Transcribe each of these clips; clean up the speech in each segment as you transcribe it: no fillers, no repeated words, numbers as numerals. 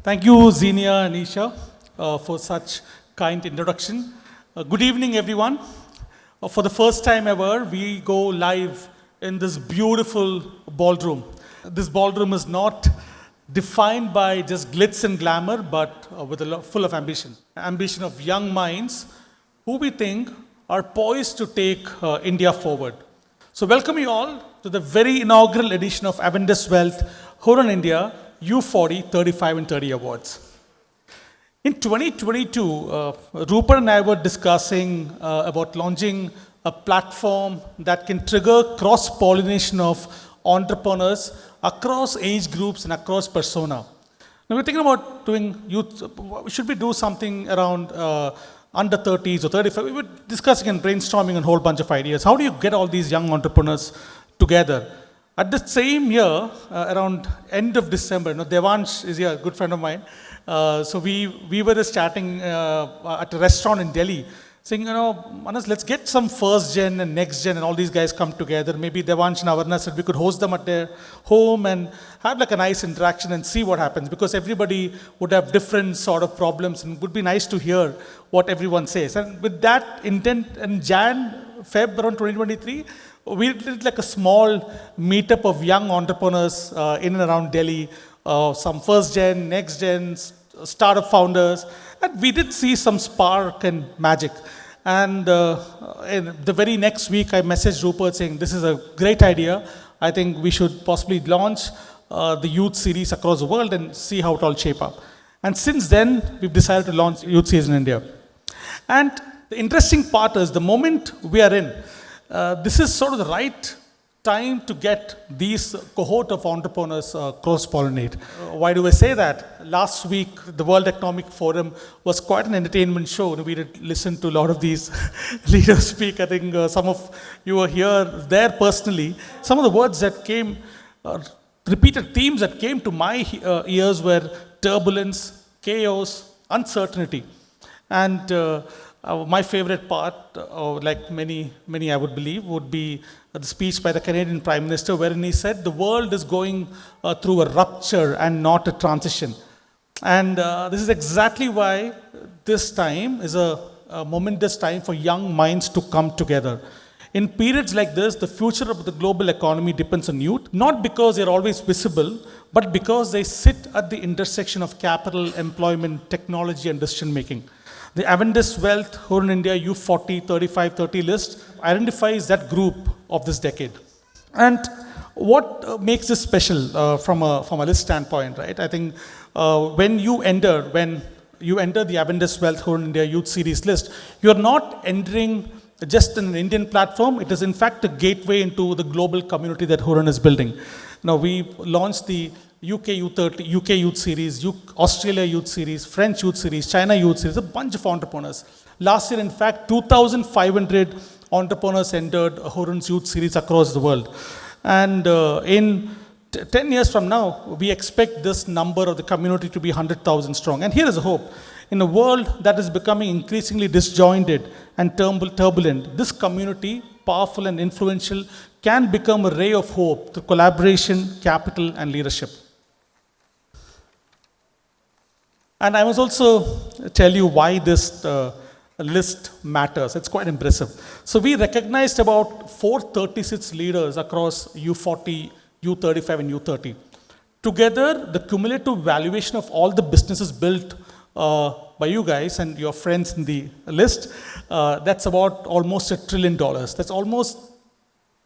Thank you, Zenia and Isha, for such kind introduction. Good evening, everyone. For the first time ever, we go live in this beautiful ballroom. This ballroom is not defined by just glitz and glamour, but with full of ambition. Ambition of young minds who we think are poised to take India forward. So welcome you all to the very inaugural edition of Avendus Wealth, Hurun India U40, 35 and 30 Awards. In 2022, Rupert and I were discussing about launching a platform that can trigger cross-pollination of entrepreneurs across age groups and across persona. Now we're thinking about doing youth, should we do something around under 30s or 35? We were discussing and brainstorming a whole bunch of ideas. How do you get all these young entrepreneurs together? At the same year, around end of December, Devansh is here, a good friend of mine. So we were just chatting at a restaurant in Delhi, saying, Manas, let's get some first gen and next gen and all these guys come together. Maybe Devansh and Avarna said we could host them at their home and have like a nice interaction and see what happens, because everybody would have different sort of problems and it would be nice to hear what everyone says. And with that intent, in Feb around 2023, we did like a small meetup of young entrepreneurs in and around Delhi, some first gen, next gen, startup founders, and we did see some spark and magic. And in the very next week, I messaged Rupert saying, this is a great idea. I think we should possibly launch the youth series across the world and see how it all shape up. And since then, we've decided to launch youth series in India. And the interesting part is the moment we are in, this is sort of the right time to get these cohort of entrepreneurs cross-pollinate. Why do I say that? Last week, the World Economic Forum was quite an entertainment show. We did listen to a lot of these leaders speak. I think some of you were there personally. Some of the words that came, repeated themes that came to my ears were turbulence, chaos, uncertainty. And my favorite part, like many I would believe, would be the speech by the Canadian Prime Minister, wherein he said the world is going through a rupture and not a transition. And this is exactly why this time is a momentous time for young minds to come together. In periods like this, the future of the global economy depends on youth, not because they're always visible, but because they sit at the intersection of capital, employment, technology, and decision making. The Avendus Wealth Hurun India U40 35-30 list identifies that group of this decade. And what makes this special from a list standpoint, right? I think when you enter the Avendus Wealth Hurun India Youth Series list, you're not entering just an Indian platform. It is in fact a gateway into the global community that Hurun is building. Now we launched the UK U30, UK Youth Series, Australia Youth Series, French Youth Series, China Youth Series, a bunch of entrepreneurs. Last year, in fact, 2,500 entrepreneurs entered Hurun's Youth Series across the world. And in 10 years from now, we expect this number of the community to be 100,000 strong. And here is a hope. In a world that is becoming increasingly disjointed and turbulent, this community, powerful and influential, can become a ray of hope through collaboration, capital, and leadership. And I must also tell you why this list matters. It's quite impressive. So we recognized about 436 leaders across U40, U35, and U30. Together, the cumulative valuation of all the businesses built by you guys and your friends in the list, that's about almost $1 trillion. That's almost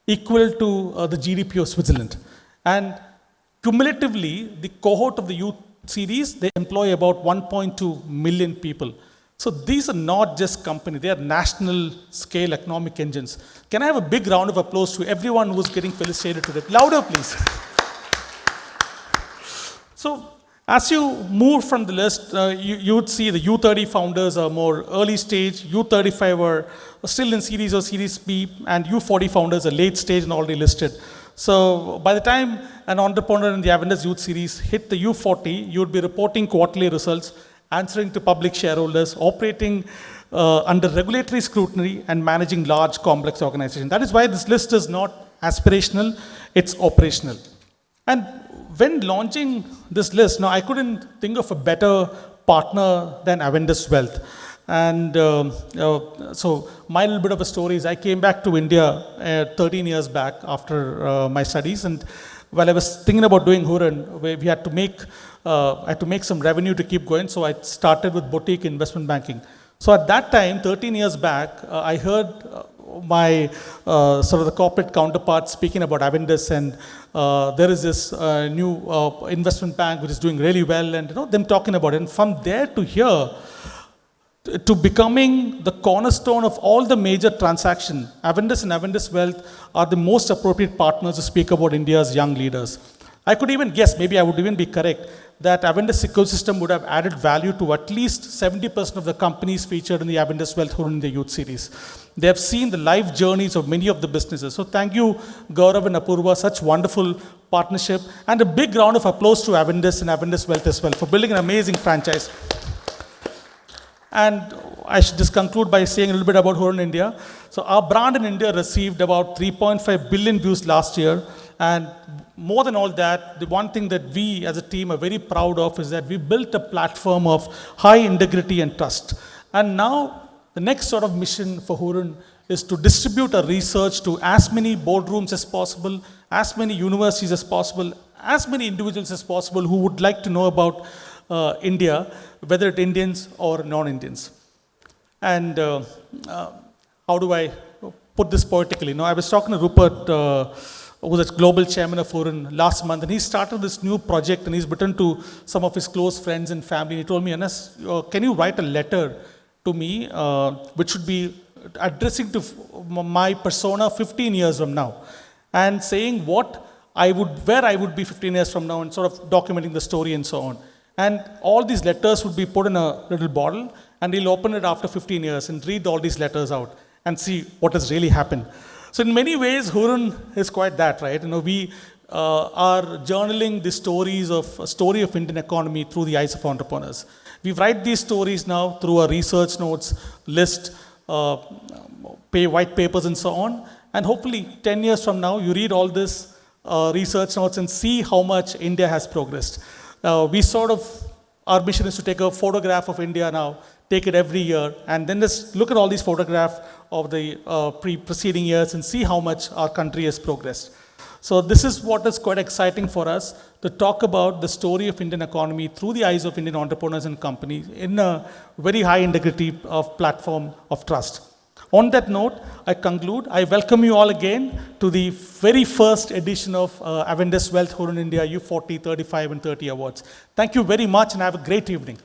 equal to the GDP of Switzerland. And cumulatively, the cohort of the youth series, they employ about 1.2 million people. So these are not just companies, they are national scale economic engines. Can I have a big round of applause to everyone who's getting felicitated today? Louder, please. So as you move from the list, you would see the U30 founders are more early stage, U35 are still in series or series B, and U40 founders are late stage and already listed. So by the time an entrepreneur in the Avendus Youth Series hit the U40, you would be reporting quarterly results, answering to public shareholders, operating under regulatory scrutiny, and managing large complex organizations. That is why this list is not aspirational, it's operational. And when launching this list, now I couldn't think of a better partner than Avendus Wealth. And so my little bit of a story is I came back to India 13 years back after my studies, and while I was thinking about doing Hurun, we had to make I had to make some revenue to keep going. So I started with boutique investment banking. So at that time, 13 years back, I heard my sort of the corporate counterparts speaking about Avendus, and there is this new investment bank which is doing really well, and them talking about it. And from there to here, to becoming the cornerstone of all the major transactions, Avendus and Avendus Wealth are the most appropriate partners to speak about India's young leaders. I could even guess, maybe I would even be correct, that Avendus ecosystem would have added value to at least 70% of the companies featured in the Avendus Wealth Hurun India Youth series. They have seen the life journeys of many of the businesses. So thank you, Gaurav and Apurva, such wonderful partnership. And a big round of applause to Avendus and Avendus Wealth as well for building an amazing franchise. And I should just conclude by saying a little bit about Hurun India. So our brand in India received about 3.5 billion views last year. And more than all that, the one thing that we as a team are very proud of is that we built a platform of high integrity and trust. And now the next sort of mission for Hurun is to distribute our research to as many boardrooms as possible, as many universities as possible, as many individuals as possible who would like to know about India, whether it's Indians or non-Indians. And how do I put this poetically? I was talking to Rupert, who was the global chairman of Hurun last month, and he started this new project, and he's written to some of his close friends and family. He told me, Anas, can you write a letter to me, which should be addressing to my persona 15 years from now, and saying where I would be 15 years from now, and sort of documenting the story and so on. And all these letters would be put in a little bottle, and he'll open it after 15 years and read all these letters out and see what has really happened. So in many ways, Hurun is quite that, right? We are journaling the story of Indian economy through the eyes of entrepreneurs. We write these stories now through our research notes, list, white papers and so on. And hopefully 10 years from now, you read all this research notes and see how much India has progressed. Our mission is to take a photograph of India now, take it every year, and then just look at all these photographs of the preceding years and see how much our country has progressed. So this is what is quite exciting for us, to talk about the story of Indian economy through the eyes of Indian entrepreneurs and companies in a very high integrity of platform of trust. On that note, I conclude. I welcome you all again to the very first edition of Avendus Wealth Hurun India U40, 35 and 30 Awards. Thank you very much and have a great evening.